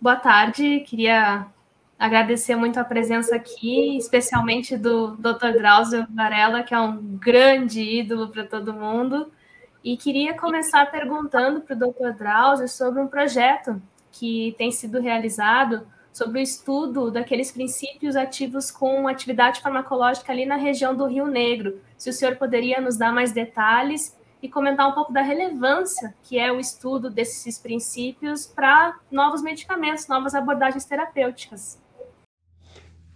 Boa tarde, queria agradecer muito a presença aqui, especialmente do Dr. Drauzio Varela, que é um grande ídolo para todo mundo. E queria começar perguntando para o Dr. Drauzio sobre um projeto que tem sido realizado sobre o estudo daqueles princípios ativos com atividade farmacológica ali na região do Rio Negro. Se o senhor poderia nos dar mais detalhes e comentar um pouco da relevância que é o estudo desses princípios para novos medicamentos, novas abordagens terapêuticas.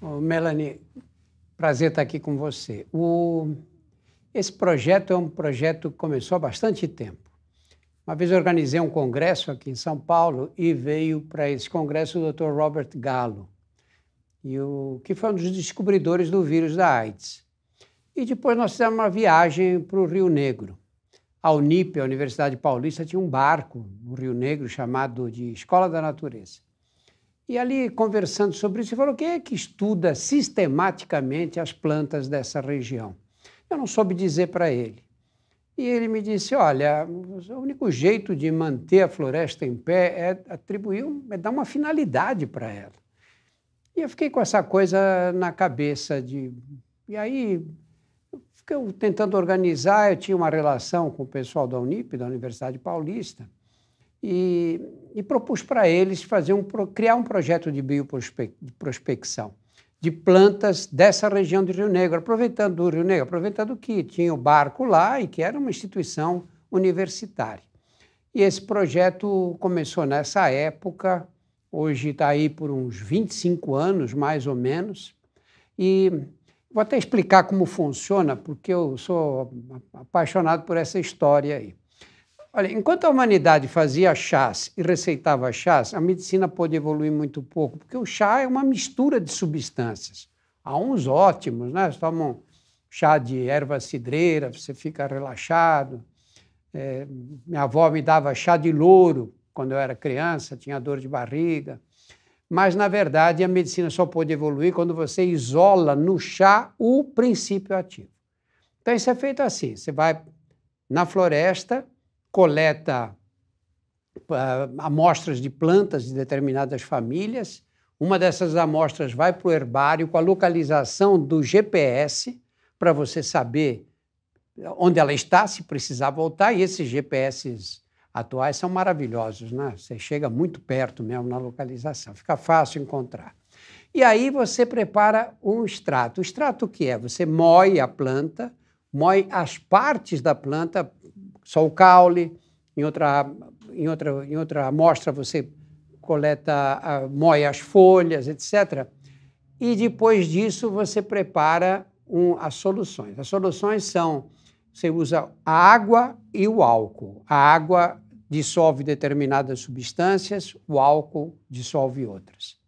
Melanie, prazer estar aqui com você. Esse projeto é um projeto que começou há bastante tempo. Uma vez eu organizei um congresso aqui em São Paulo e veio para esse congresso o Dr. Robert Gallo, que foi um dos descobridores do vírus da AIDS. E depois nós fizemos uma viagem para o Rio Negro. A Unip, a Universidade Paulista, tinha um barco no Rio Negro chamado de Escola da Natureza. E ali, conversando sobre isso, ele falou: quem é que estuda sistematicamente as plantas dessa região? Eu não soube dizer para ele. E ele me disse: olha, o único jeito de manter a floresta em pé é dar uma finalidade para ela. E eu fiquei com essa coisa na cabeça E aí, fiquei tentando organizar, eu tinha uma relação com o pessoal da Unip, da Universidade Paulista, e propus para eles criar um projeto de bioprospecção de plantas dessa região do Rio Negro, aproveitando que tinha o barco lá e que era uma instituição universitária. E esse projeto começou nessa época, hoje está aí por uns 25 anos, mais ou menos, e vou até explicar como funciona, porque eu sou apaixonado por essa história aí. Olha, enquanto a humanidade fazia chás e receitava chás, a medicina pôde evoluir muito pouco, porque o chá é uma mistura de substâncias. Há uns ótimos, né? Você toma um chá de erva cidreira, você fica relaxado. Minha avó me dava chá de louro quando eu era criança, tinha dor de barriga. Mas, na verdade, a medicina só pôde evoluir quando você isola no chá o princípio ativo. Então, isso é feito assim: você vai na floresta, coleta amostras de plantas de determinadas famílias. Uma dessas amostras vai para o herbário com a localização do GPS para você saber onde ela está, se precisar voltar. E esses GPS atuais são maravilhosos, né? Você chega muito perto mesmo na localização, fica fácil encontrar. E aí você prepara um extrato. O extrato o que é? Você moe a planta, moe as partes da planta, só o caule. Em outra amostra você moe as folhas, etc. E depois disso você prepara as soluções. As soluções você usa a água e o álcool. A água dissolve determinadas substâncias, o álcool dissolve outras.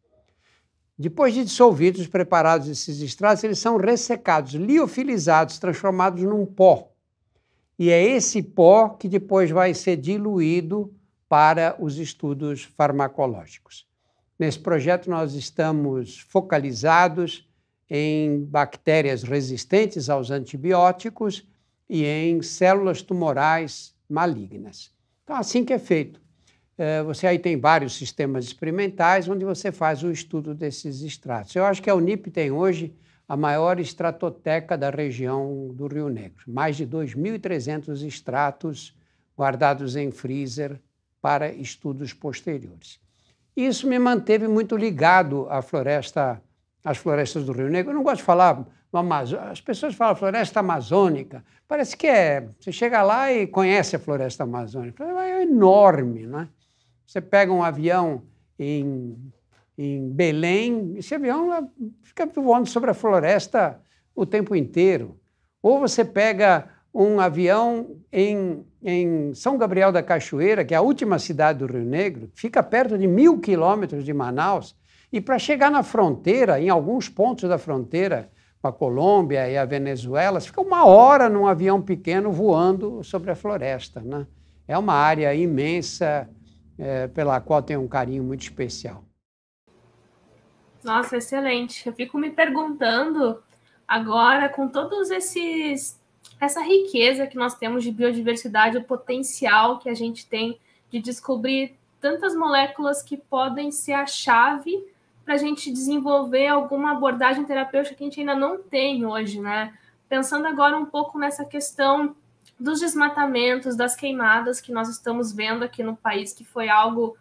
Depois de dissolvidos, preparados esses extratos, eles são ressecados, liofilizados, transformados num pó. E é esse pó que depois vai ser diluído para os estudos farmacológicos. Nesse projeto, nós estamos focalizados em bactérias resistentes aos antibióticos e em células tumorais malignas. Então, assim que é feito. Você aí tem vários sistemas experimentais onde você faz o estudo desses extratos. Eu acho que a Unip tem hoje a maior estratoteca da região do Rio Negro. Mais de 2.300 extratos guardados em freezer para estudos posteriores. Isso me manteve muito ligado às florestas do Rio Negro. Eu não gosto de falar no Amazonas. As pessoas falam floresta amazônica. Parece que você chega lá e conhece a floresta amazônica. É enorme, né? Você pega um avião em Belém, esse avião fica voando sobre a floresta o tempo inteiro. Ou você pega um avião em São Gabriel da Cachoeira, que é a última cidade do Rio Negro, fica perto de 1.000 quilômetros de Manaus, e para chegar na fronteira, em alguns pontos da fronteira com a Colômbia e a Venezuela, você fica 1 hora num avião pequeno voando sobre a floresta, né? É uma área imensa, pela qual tem um carinho muito especial. Nossa, excelente. Eu fico me perguntando agora, com todos essa riqueza que nós temos de biodiversidade, o potencial que a gente tem de descobrir tantas moléculas que podem ser a chave para a gente desenvolver alguma abordagem terapêutica que a gente ainda não tem hoje, né? Pensando agora um pouco nessa questão dos desmatamentos, das queimadas que nós estamos vendo aqui no país, que foi algo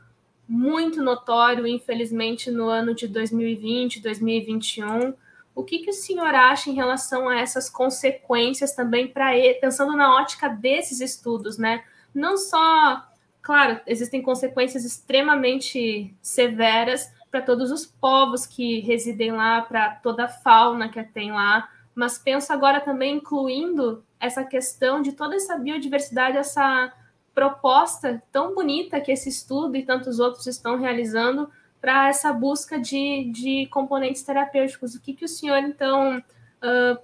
muito notório, infelizmente, no ano de 2020, 2021. O que o senhor acha em relação a essas consequências também, pensando na ótica desses estudos, né? Não só, claro, existem consequências extremamente severas para todos os povos que residem lá, para toda a fauna que tem lá, mas penso agora também incluindo essa questão de toda essa biodiversidade, essa proposta tão bonita que esse estudo e tantos outros estão realizando para essa busca de componentes terapêuticos. O que o senhor, então,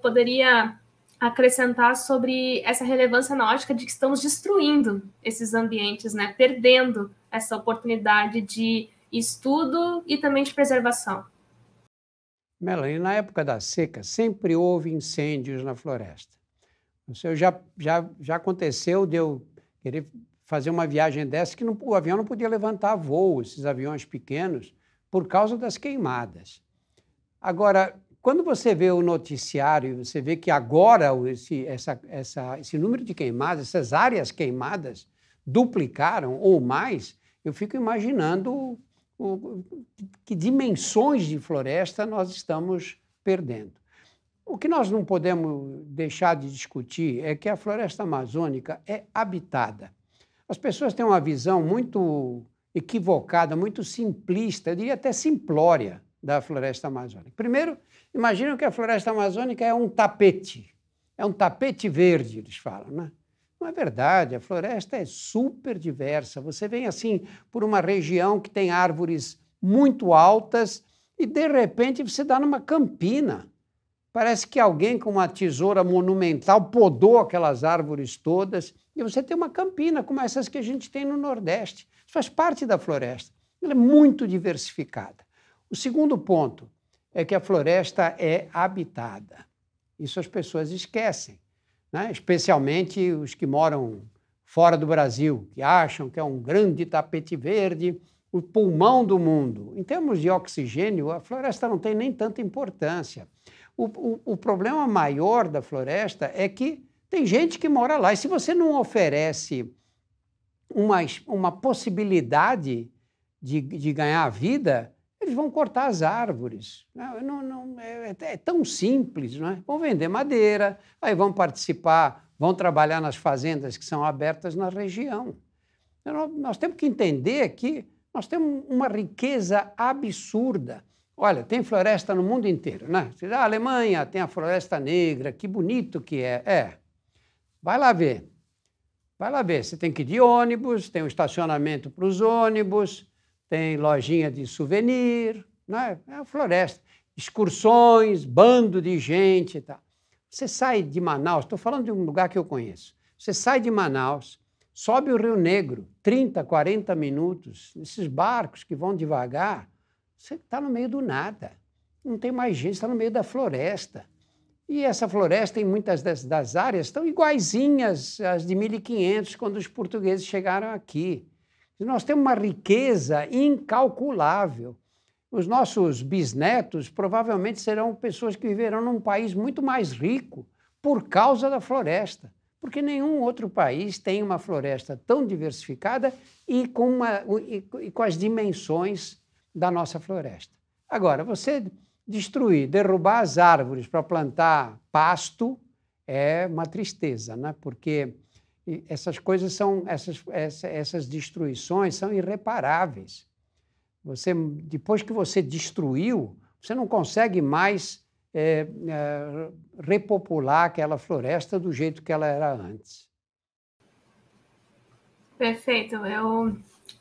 poderia acrescentar sobre essa relevância na ótica de que estamos destruindo esses ambientes, né? Perdendo essa oportunidade de estudo e também de preservação? Melanie, na época da seca, sempre houve incêndios na floresta. Isso já aconteceu de eu querer fazer uma viagem dessa que o avião não podia levantar voo, esses aviões pequenos, por causa das queimadas. Agora, quando você vê o noticiário, você vê que agora esse número de queimadas, essas áreas queimadas, duplicaram ou mais, eu fico imaginando que dimensões de floresta nós estamos perdendo. O que nós não podemos deixar de discutir é que a floresta amazônica é habitada. As pessoas têm uma visão muito equivocada, muito simplista, eu diria até simplória, da floresta amazônica. Primeiro, imaginam que a floresta amazônica é um tapete verde, eles falam, né? Não é verdade, a floresta é super diversa. Você vem assim por uma região que tem árvores muito altas e, de repente, você dá numa campina. Parece que alguém com uma tesoura monumental podou aquelas árvores todas e você tem uma campina como essas que a gente tem no Nordeste. Isso faz parte da floresta. Ela é muito diversificada. O segundo ponto é que a floresta é habitada. Isso as pessoas esquecem, né? Especialmente os que moram fora do Brasil, que acham que é um grande tapete verde, o pulmão do mundo. Em termos de oxigênio, a floresta não tem nem tanta importância. O problema maior da floresta é que tem gente que mora lá. E se você não oferece uma possibilidade de ganhar vida, eles vão cortar as árvores. É tão simples, não é? Vão vender madeira, aí vão participar, vão trabalhar nas fazendas que são abertas na região. Então, nós temos que entender que nós temos uma riqueza absurda. Olha, tem floresta no mundo inteiro, né? A Alemanha tem a Floresta Negra, que bonito que é. Vai lá ver. Vai lá ver. Você tem que ir de ônibus, tem um estacionamento para os ônibus, tem lojinha de souvenir, né? É a floresta. Excursões, bando de gente e tal. Você sai de Manaus, estou falando de um lugar que eu conheço. Você sai de Manaus, sobe o Rio Negro, 30, 40 minutos, nesses barcos que vão devagar, você está no meio do nada, não tem mais gente, está no meio da floresta. E essa floresta, em muitas das áreas, estão iguaizinhas às de 1500, quando os portugueses chegaram aqui. E nós temos uma riqueza incalculável. Os nossos bisnetos provavelmente serão pessoas que viverão num país muito mais rico por causa da floresta, porque nenhum outro país tem uma floresta tão diversificada e com as dimensões da nossa floresta. Agora, você derrubar as árvores para plantar pasto é uma tristeza, né? Porque essas coisas essas destruições são irreparáveis. Depois que você destruiu, você não consegue mais repopular aquela floresta do jeito que ela era antes. Perfeito. Eu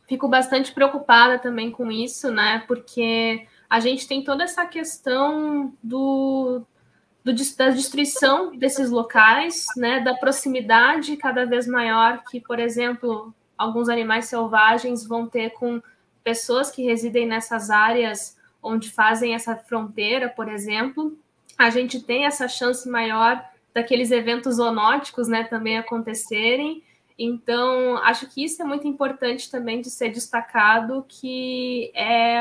fico bastante preocupada também com isso, né? Porque a gente tem toda essa questão da destruição desses locais, né? Da proximidade cada vez maior que, por exemplo, alguns animais selvagens vão ter com pessoas que residem nessas áreas onde fazem essa fronteira, por exemplo. A gente tem essa chance maior daqueles eventos zoonóticos, né, também acontecerem. Então, acho que isso é muito importante também de ser destacado, que é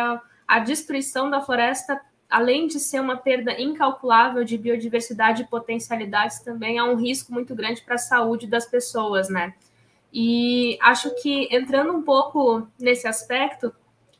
a destruição da floresta, além de ser uma perda incalculável de biodiversidade e potencialidades, também é um risco muito grande para a saúde das pessoas, né? E acho que, entrando um pouco nesse aspecto,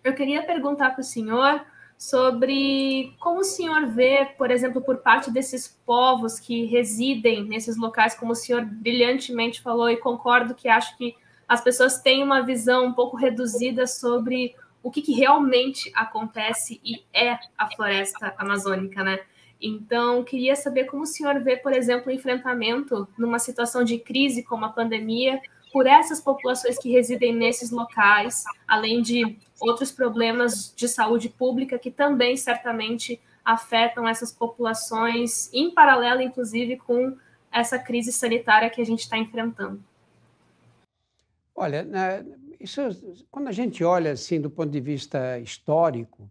eu queria perguntar para o senhor sobre como o senhor vê, por exemplo, por parte desses povos que residem nesses locais, como o senhor brilhantemente falou, e concordo que acho que as pessoas têm uma visão um pouco reduzida sobre o que realmente acontece e é a floresta amazônica, né? Então, queria saber como o senhor vê, por exemplo, o enfrentamento numa situação de crise como a pandemia, por essas populações que residem nesses locais, além de outros problemas de saúde pública que também certamente afetam essas populações, em paralelo, inclusive, com essa crise sanitária que a gente está enfrentando. Olha, isso, quando a gente olha assim do ponto de vista histórico,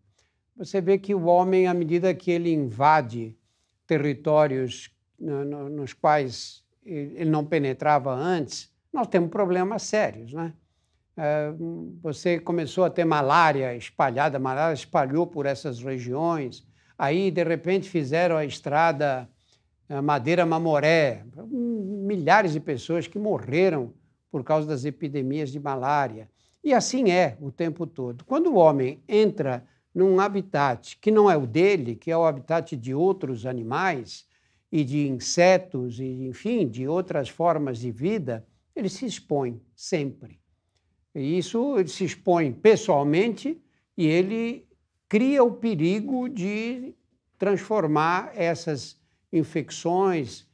você vê que o homem, à medida que ele invade territórios nos quais ele não penetrava antes, nós temos problemas sérios, né? Você começou a ter malária espalhada, a malária espalhou por essas regiões, aí, de repente, fizeram a estrada Madeira-Mamoré, milhares de pessoas que morreram por causa das epidemias de malária. E assim é o tempo todo. Quando o homem entra num habitat que não é o dele, que é o habitat de outros animais e de insetos, e, enfim, de outras formas de vida, ele se expõe sempre. E isso ele se expõe pessoalmente e ele cria o perigo de transformar essas infecções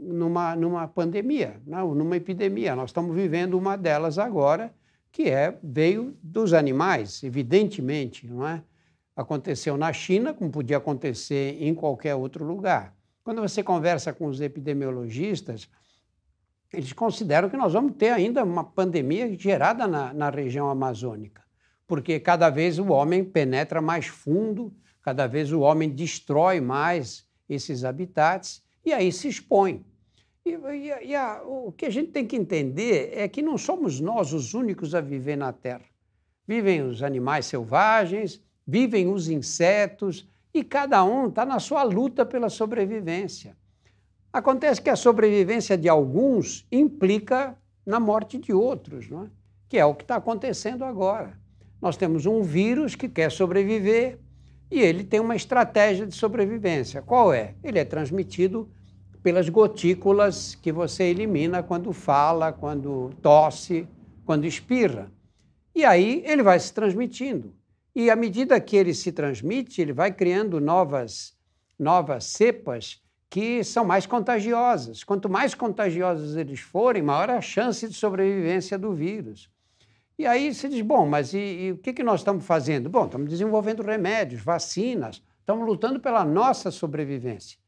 numa pandemia, não, numa epidemia. Nós estamos vivendo uma delas agora, que veio dos animais, evidentemente, não é? Aconteceu na China, como podia acontecer em qualquer outro lugar. Quando você conversa com os epidemiologistas, eles consideram que nós vamos ter ainda uma pandemia gerada na região amazônica, porque cada vez o homem penetra mais fundo, cada vez o homem destrói mais esses habitats e aí se expõe. O que a gente tem que entender é que não somos nós os únicos a viver na Terra. Vivem os animais selvagens, vivem os insetos e cada um está na sua luta pela sobrevivência. Acontece que a sobrevivência de alguns implica na morte de outros, não é? Que é o que está acontecendo agora. Nós temos um vírus que quer sobreviver e ele tem uma estratégia de sobrevivência. Qual é? Ele é transmitido pelas gotículas que você elimina quando fala, quando tosse, quando espirra. E aí ele vai se transmitindo. E à medida que ele se transmite, ele vai criando novas cepas que são mais contagiosas. Quanto mais contagiosos eles forem, maior a chance de sobrevivência do vírus. E aí se diz, bom, mas e o que nós estamos fazendo? Bom, estamos desenvolvendo remédios, vacinas, estamos lutando pela nossa sobrevivência,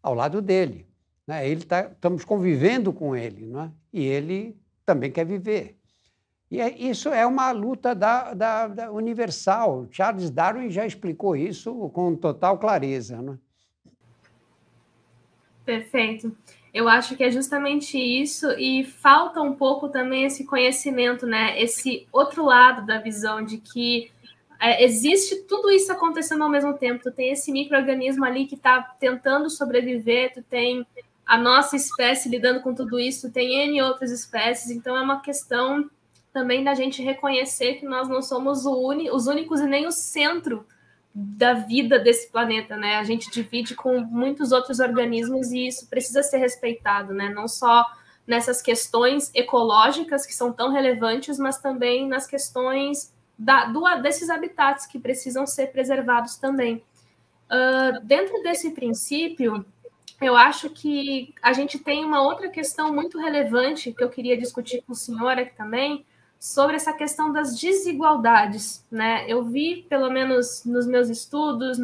ao lado dele. Né? Estamos convivendo com ele, não é? E ele também quer viver. E isso é uma luta da universal. Charles Darwin já explicou isso com total clareza, não é? Perfeito. Eu acho que é justamente isso, e falta um pouco também esse conhecimento, né? Esse outro lado da visão de que existe tudo isso acontecendo ao mesmo tempo. Tu tem esse micro-organismo ali que está tentando sobreviver, tu tem a nossa espécie lidando com tudo isso, tu tem N outras espécies, então é uma questão também da gente reconhecer que nós não somos os únicos e nem o centro da vida desse planeta, né? A gente divide com muitos outros organismos e isso precisa ser respeitado, né? Não só nessas questões ecológicas que são tão relevantes, mas também nas questões desses habitats que precisam ser preservados também. Dentro desse princípio, eu acho que a gente tem uma outra questão muito relevante que eu queria discutir com o senhor aqui também, sobre essa questão das desigualdades, né? Eu vi, pelo menos nos meus estudos,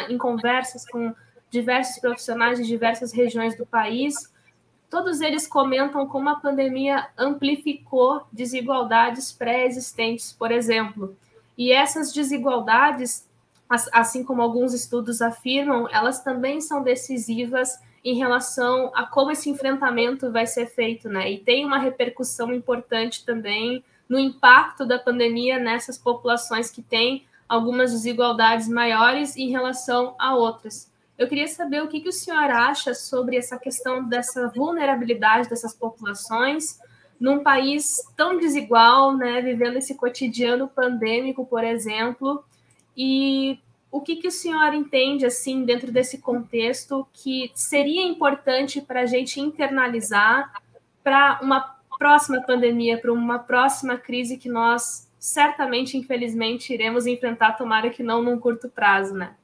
em conversas com diversos profissionais de diversas regiões do país, todos eles comentam como a pandemia amplificou desigualdades pré-existentes, por exemplo. E essas desigualdades, assim como alguns estudos afirmam, elas também são decisivas em relação a como esse enfrentamento vai ser feito, né? E tem uma repercussão importante também no impacto da pandemia nessas populações que têm algumas desigualdades maiores em relação a outras. Eu queria saber o que o senhor acha sobre essa questão dessa vulnerabilidade dessas populações num país tão desigual, né, vivendo esse cotidiano pandêmico, por exemplo, e o que o senhor entende, assim, dentro desse contexto, que seria importante para a gente internalizar para uma próxima pandemia, para uma próxima crise que nós certamente, infelizmente, iremos enfrentar, tomara que não num curto prazo, né?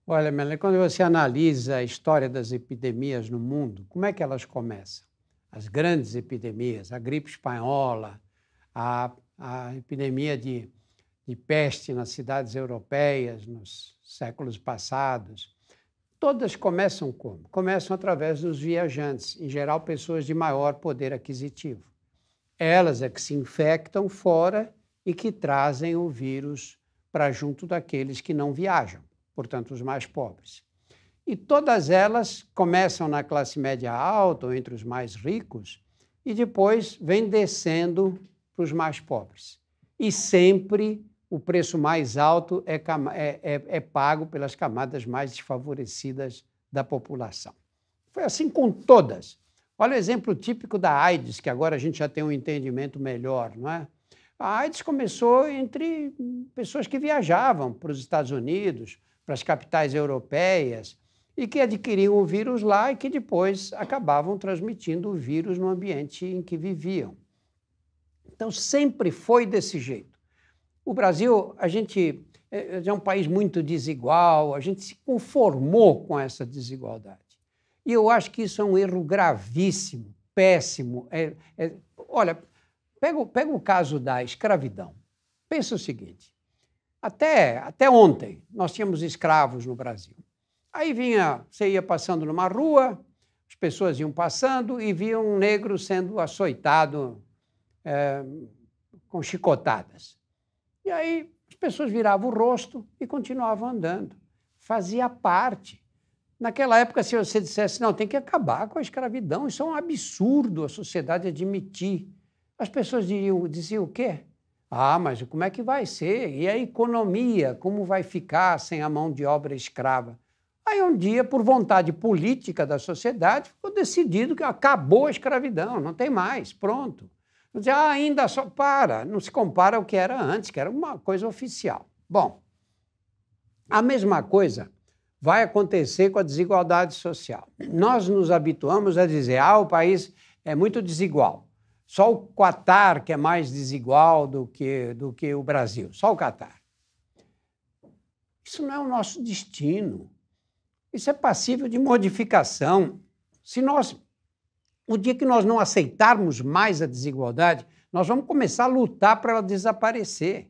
Olha, Melanie, quando você analisa a história das epidemias no mundo, como é que elas começam? As grandes epidemias, a gripe espanhola, a epidemia de peste nas cidades europeias nos séculos passados, todas começam como? Começam através dos viajantes, em geral pessoas de maior poder aquisitivo. Elas é que se infectam fora e que trazem o vírus para junto daqueles que não viajam, portanto, os mais pobres. E todas elas começam na classe média alta ou entre os mais ricos e depois vêm descendo para os mais pobres. E sempre o preço mais alto é pago pelas camadas mais desfavorecidas da população. Foi assim com todas. Olha o exemplo típico da AIDS, que agora a gente já tem um entendimento melhor, não é? A AIDS começou entre pessoas que viajavam para os Estados Unidos, para as capitais europeias, e que adquiriam o vírus lá e que depois acabavam transmitindo o vírus no ambiente em que viviam. Então, sempre foi desse jeito. O Brasil, a gente é um país muito desigual, a gente se conformou com essa desigualdade. E eu acho que isso é um erro gravíssimo, péssimo. Olha, pega o caso da escravidão. Pensa o seguinte, até ontem nós tínhamos escravos no Brasil. Aí você ia passando numa rua, as pessoas iam passando e viam um negro sendo açoitado com chicotadas. E aí as pessoas viravam o rosto e continuavam andando. Fazia parte. Naquela época, se você dissesse, não, tem que acabar com a escravidão, isso é um absurdo a sociedade admitir. As pessoas diziam o quê? Ah, mas como é que vai ser? E a economia, como vai ficar sem a mão de obra escrava? Aí um dia, por vontade política da sociedade, ficou decidido que acabou a escravidão, não tem mais, pronto. Ainda só não se compara ao que era antes, que era uma coisa oficial. Bom, a mesma coisa vai acontecer com a desigualdade social. Nós nos habituamos a dizer, o país é muito desigual. Só o Catar que é mais desigual do que o Brasil, só o Catar. Isso não é o nosso destino. Isso é passível de modificação. O dia que nós não aceitarmos mais a desigualdade, nós vamos começar a lutar para ela desaparecer.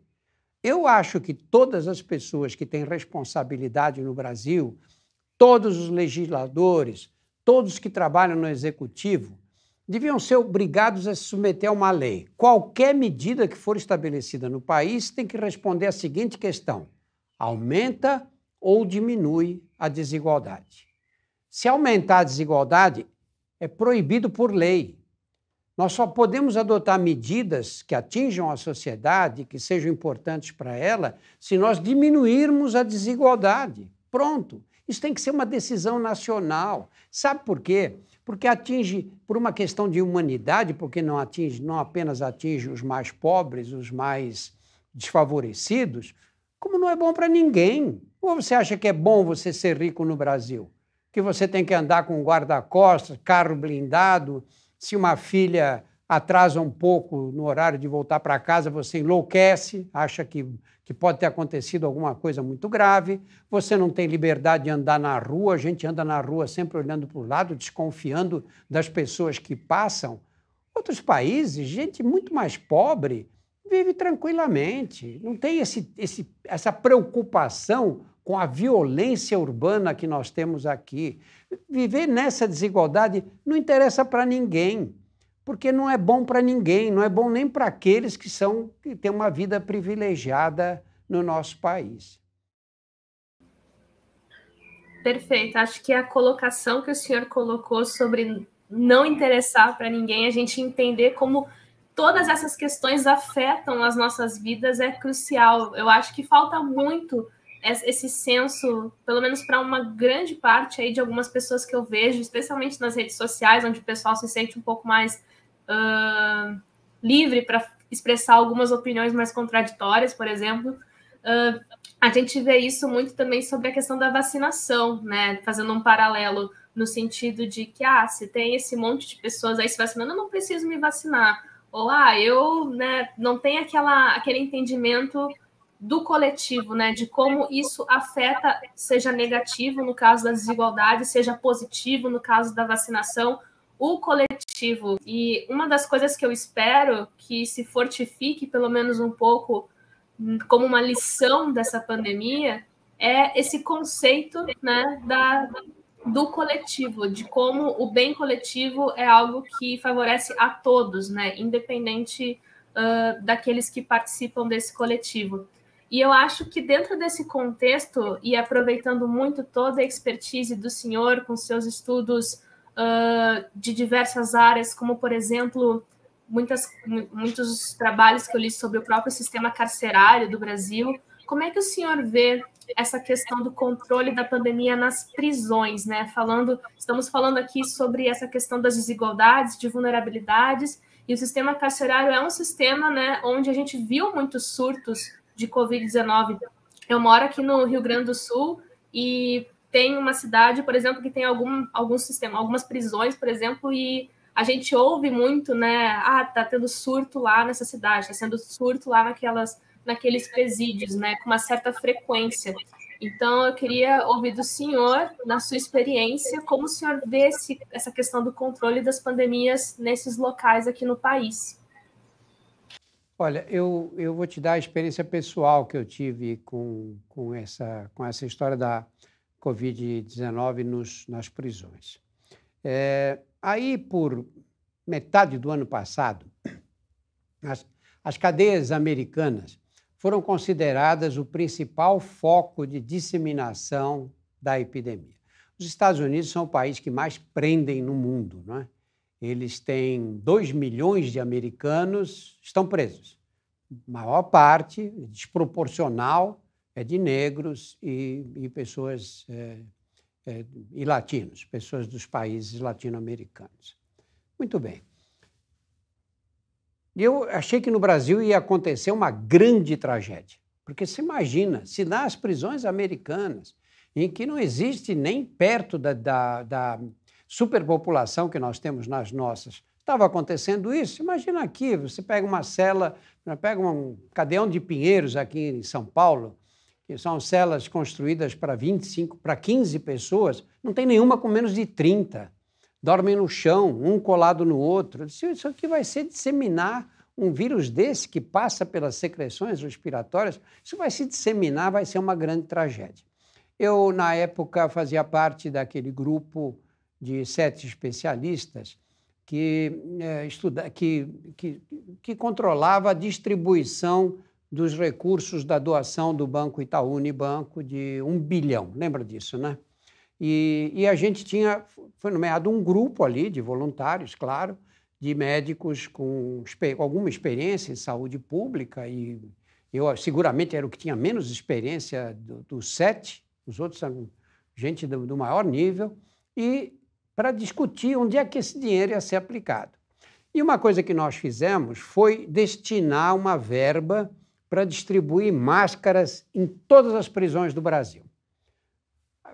Eu acho que todas as pessoas que têm responsabilidade no Brasil, todos os legisladores, todos que trabalham no executivo, deviam ser obrigados a se submeter a uma lei. Qualquer medida que for estabelecida no país tem que responder à seguinte questão: aumenta ou diminui a desigualdade? Se aumentar a desigualdade, é proibido por lei. Nós só podemos adotar medidas que atinjam a sociedade, que sejam importantes para ela, se nós diminuirmos a desigualdade. Pronto. Isso tem que ser uma decisão nacional. Sabe por quê? Porque atinge, por uma questão de humanidade, porque não apenas atinge os mais pobres, os mais desfavorecidos, como não é bom para ninguém. Ou você acha que é bom você ser rico no Brasil? Que você tem que andar com guarda-costas, carro blindado, se uma filha atrasa um pouco no horário de voltar para casa, você enlouquece, acha que pode ter acontecido alguma coisa muito grave, você não tem liberdade de andar na rua, a gente anda na rua sempre olhando para o lado, desconfiando das pessoas que passam. Outros países, gente muito mais pobre, vive tranquilamente, não tem essa preocupação com a violência urbana que nós temos aqui. Viver nessa desigualdade não interessa para ninguém, porque não é bom para ninguém, não é bom nem para aqueles que têm uma vida privilegiada no nosso país. Perfeito. Acho que a colocação que o senhor colocou sobre não interessar para ninguém, a gente entender como todas essas questões afetam as nossas vidas é crucial. Eu acho que falta muito esse senso, pelo menos para uma grande parte aí de algumas pessoas que eu vejo, especialmente nas redes sociais, onde o pessoal se sente um pouco mais livre para expressar algumas opiniões mais contraditórias, por exemplo. A gente vê isso muito também sobre a questão da vacinação, né? Fazendo um paralelo no sentido de que, se tem esse monte de pessoas aí se vacinando, eu não preciso me vacinar. Ou, eu, né, não tenho aquele entendimento do coletivo, né? De como isso afeta, seja negativo no caso das desigualdades, seja positivo no caso da vacinação, o coletivo. E uma das coisas que eu espero que se fortifique pelo menos um pouco como uma lição dessa pandemia é esse conceito, né, do coletivo, de como o bem coletivo é algo que favorece a todos, né, independente daqueles que participam desse coletivo. E eu acho que dentro desse contexto, e aproveitando muito toda a expertise do senhor com seus estudos de diversas áreas, como, por exemplo, muitos trabalhos que eu li sobre o próprio sistema carcerário do Brasil. Como é que o senhor vê essa questão do controle da pandemia nas prisões, né? Estamos falando aqui sobre essa questão das desigualdades, de vulnerabilidades, e o sistema carcerário é um sistema, né, onde a gente viu muitos surtos de Covid-19. Eu moro aqui no Rio Grande do Sul e tem uma cidade, por exemplo, que tem algumas prisões, por exemplo, e a gente ouve muito, né? Tá tendo surto lá nessa cidade, tá sendo surto lá naqueles presídios, né? Com uma certa frequência. Então, eu queria ouvir do senhor, na sua experiência, como o senhor vê essa questão do controle das pandemias nesses locais aqui no país. Olha, eu vou te dar a experiência pessoal que eu tive com essa história da Covid-19 nas prisões. Aí, por metade do ano passado, as cadeias americanas foram consideradas o principal foco de disseminação da epidemia. Os Estados Unidos são o país que mais prendem no mundo, não é? Eles têm 2 milhões de americanos que estão presos. A maior parte, desproporcional, é de negros e pessoas e latinos, pessoas dos países latino-americanos. Muito bem. E eu achei que no Brasil ia acontecer uma grande tragédia, porque se imagina, se nas prisões americanas, em que não existe nem perto da superpopulação que nós temos nas nossas, estava acontecendo isso, imagina aqui, você pega uma cela, pega um cadeão de Pinheiros aqui em São Paulo, que são celas construídas para 25, para 15 pessoas, não tem nenhuma com menos de 30. Dormem no chão, um colado no outro. Isso aqui vai ser disseminar um vírus desse que passa pelas secreções respiratórias, isso vai se disseminar, vai ser uma grande tragédia. Eu, na época, fazia parte daquele grupo de 7 especialistas que controlava a distribuição dos recursos da doação do Banco Itaú Unibanco de 1 bilhão. Lembra disso, né? E a gente foi nomeado um grupo ali de voluntários, claro, de médicos com alguma experiência em saúde pública, e eu seguramente era o que tinha menos experiência dos 7, os outros eram gente do maior nível, e para discutir onde é que esse dinheiro ia ser aplicado. E uma coisa que nós fizemos foi destinar uma verba para distribuir máscaras em todas as prisões do Brasil.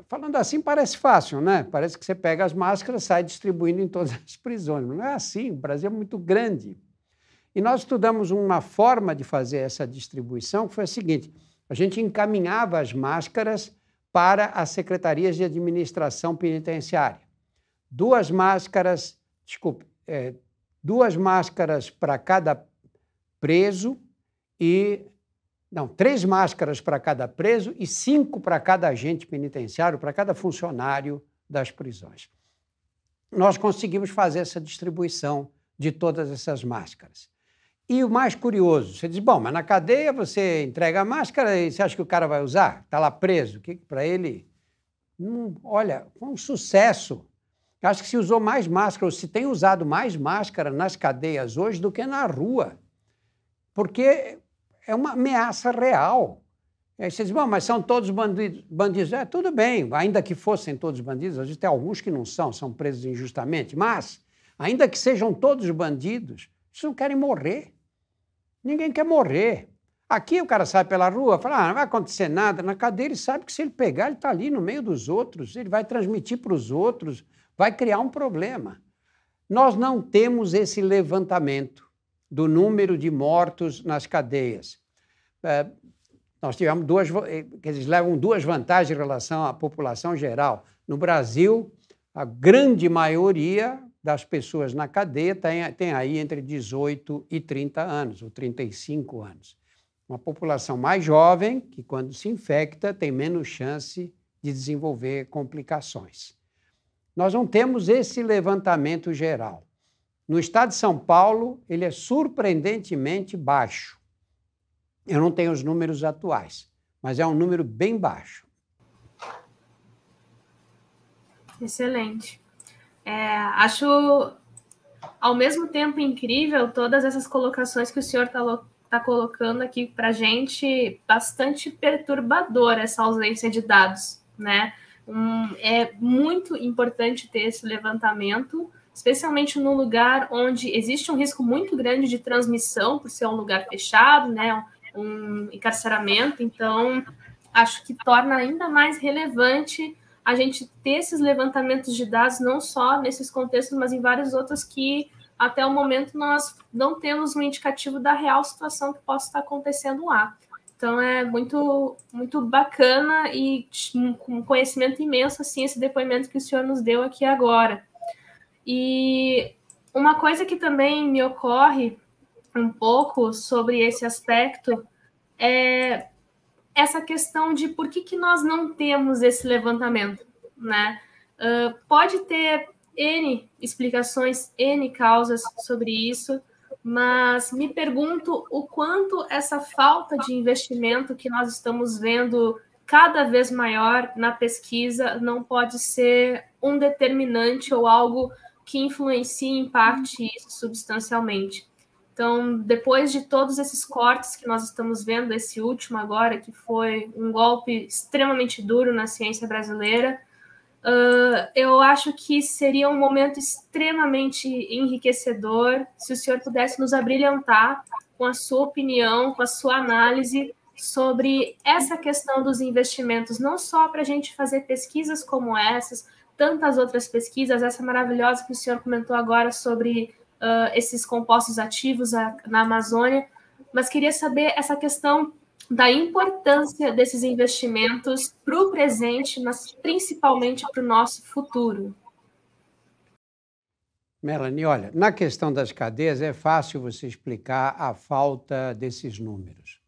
Falando assim parece fácil, né? Parece que você pega as máscaras e sai distribuindo em todas as prisões. Não é assim, o Brasil é muito grande. E nós estudamos uma forma de fazer essa distribuição que foi a seguinte: a gente encaminhava as máscaras para as secretarias de administração penitenciária. 2 máscaras para cada preso Não, 3 máscaras para cada preso e 5 para cada agente penitenciário, para cada funcionário das prisões. Nós conseguimos fazer essa distribuição de todas essas máscaras. E o mais curioso, você diz, bom, mas na cadeia você entrega a máscara e você acha que o cara vai usar? Está lá preso, que para ele Olha, foi um sucesso. Acho que se usou mais máscara, ou se tem usado mais máscara nas cadeias hoje do que na rua, porque é uma ameaça real. Aí você diz, bom, mas são todos bandidos. Tudo bem, ainda que fossem todos bandidos, a gente tem alguns que não são presos injustamente, mas, ainda que sejam todos bandidos, eles não querem morrer. Ninguém quer morrer. Aqui o cara sai pela rua, fala, não vai acontecer nada. Na cadeia ele sabe que se ele pegar, ele está ali no meio dos outros, ele vai transmitir para os outros, vai criar um problema. Nós não temos esse levantamento do número de mortos nas cadeias. Nós tivemos eles levam duas vantagens em relação à população geral. No Brasil, a grande maioria das pessoas na cadeia tem aí entre 18 e 30 anos, ou 35 anos. Uma população mais jovem, que quando se infecta, tem menos chance de desenvolver complicações. Nós não temos esse levantamento geral. No estado de São Paulo, ele é surpreendentemente baixo. Eu não tenho os números atuais, mas é um número bem baixo. Excelente. Acho, ao mesmo tempo, incrível todas essas colocações que o senhor está colocando aqui para a gente, bastante perturbadora essa ausência de dados, né? É muito importante ter esse levantamento, especialmente num lugar onde existe um risco muito grande de transmissão, por ser um lugar fechado, né? Um encarceramento. Então, acho que torna ainda mais relevante a gente ter esses levantamentos de dados, não só nesses contextos, mas em vários outros que, até o momento, nós não temos um indicativo da real situação que possa estar acontecendo lá. Então, é muito, muito bacana e com conhecimento imenso, assim, esse depoimento que o senhor nos deu aqui agora. E uma coisa que também me ocorre um pouco sobre esse aspecto é essa questão de por que nós não temos esse levantamento, né? Pode ter N explicações, N causas sobre isso, mas me pergunto o quanto essa falta de investimento que nós estamos vendo cada vez maior na pesquisa não pode ser um determinante ou algo que influencie e impacte isso substancialmente. Então, depois de todos esses cortes que nós estamos vendo, esse último agora, que foi um golpe extremamente duro na ciência brasileira, eu acho que seria um momento extremamente enriquecedor se o senhor pudesse nos abrilhantar com a sua opinião, com a sua análise sobre essa questão dos investimentos, não só para a gente fazer pesquisas como essas, tantas outras pesquisas, essa maravilhosa que o senhor comentou agora sobre esses compostos ativos na Amazônia, mas queria saber essa questão da importância desses investimentos para o presente, mas principalmente para o nosso futuro. Melanie, olha, na questão das cadeias é fácil você explicar a falta desses números.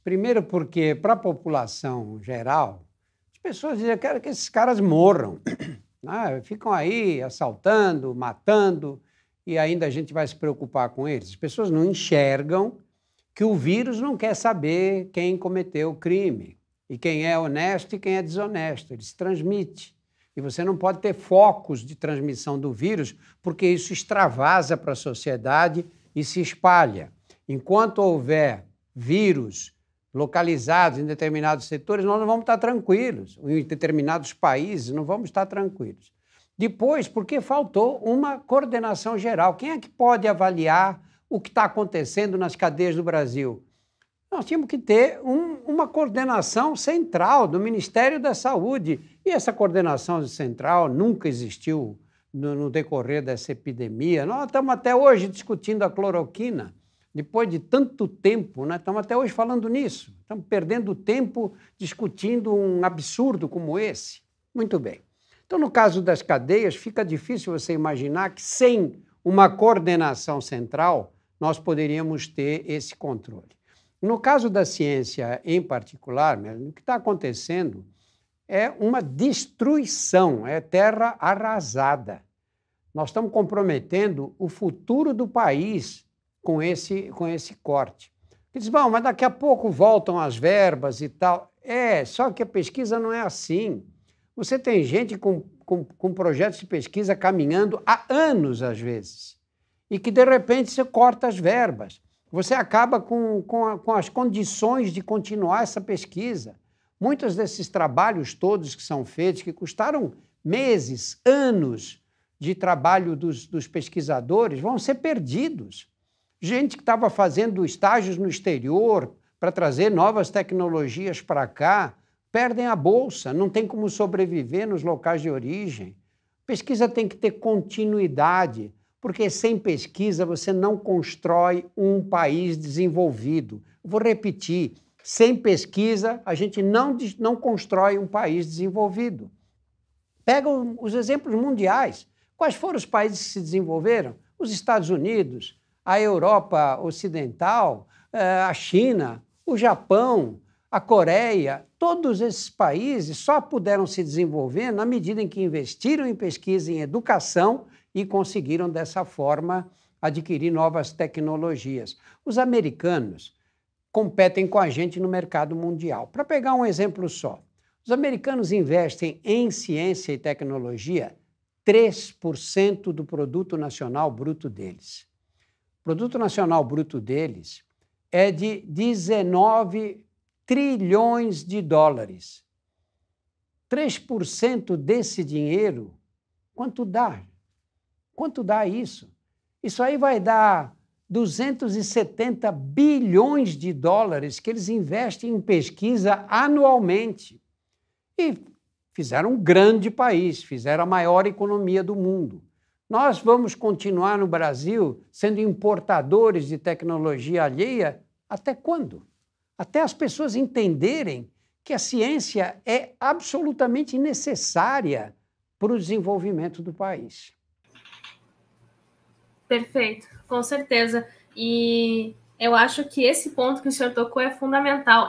Primeiro porque, para a população geral, as pessoas dizem que querem que esses caras morram. Ficam aí assaltando, matando, e ainda a gente vai se preocupar com eles. As pessoas não enxergam que o vírus não quer saber quem cometeu o crime, e quem é honesto e quem é desonesto. Ele se transmite. E você não pode ter focos de transmissão do vírus, porque isso extravasa para a sociedade e se espalha. Enquanto houver vírus localizados em determinados setores, nós não vamos estar tranquilos. Em determinados países, não vamos estar tranquilos. Depois, porque faltou uma coordenação geral. Quem é que pode avaliar o que está acontecendo nas cadeias do Brasil? Nós tínhamos que ter uma coordenação central do Ministério da Saúde. E essa coordenação central nunca existiu no decorrer dessa epidemia. Nós estamos até hoje discutindo a cloroquina. Depois de tanto tempo, né? Estamos até hoje falando nisso. Estamos perdendo tempo discutindo um absurdo como esse. Muito bem. Então, no caso das cadeias, fica difícil você imaginar que sem uma coordenação central nós poderíamos ter esse controle. No caso da ciência em particular, o que está acontecendo é uma destruição, é terra arrasada. Nós estamos comprometendo o futuro do país com esse corte. Diz, bom, mas daqui a pouco voltam as verbas e tal. Só que a pesquisa não é assim. Você tem gente com projetos de pesquisa caminhando há anos, às vezes, e que, de repente, você corta as verbas. Você acaba com as condições de continuar essa pesquisa. Muitos desses trabalhos todos que são feitos, que custaram meses, anos de trabalho dos pesquisadores, vão ser perdidos. Gente que estava fazendo estágios no exterior para trazer novas tecnologias para cá, perdem a bolsa, não tem como sobreviver nos locais de origem. Pesquisa tem que ter continuidade, porque sem pesquisa você não constrói um país desenvolvido. Vou repetir, sem pesquisa a gente não constrói um país desenvolvido. Pega os exemplos mundiais. Quais foram os países que se desenvolveram? Os Estados Unidos, a Europa Ocidental, a China, o Japão, a Coreia. Todos esses países só puderam se desenvolver na medida em que investiram em pesquisa e em educação e conseguiram, dessa forma, adquirir novas tecnologias. Os americanos competem com a gente no mercado mundial. Para pegar um exemplo só, os americanos investem em ciência e tecnologia 3% do produto nacional bruto deles. O produto nacional bruto deles é de 19 trilhões de dólares. 3% desse dinheiro, quanto dá? Quanto dá isso? Isso aí vai dar 270 bilhões de dólares que eles investem em pesquisa anualmente. E fizeram um grande país, fizeram a maior economia do mundo. Nós vamos continuar no Brasil sendo importadores de tecnologia alheia até quando? Até as pessoas entenderem que a ciência é absolutamente necessária para o desenvolvimento do país. Perfeito, com certeza. E eu acho que esse ponto que o senhor tocou é fundamental.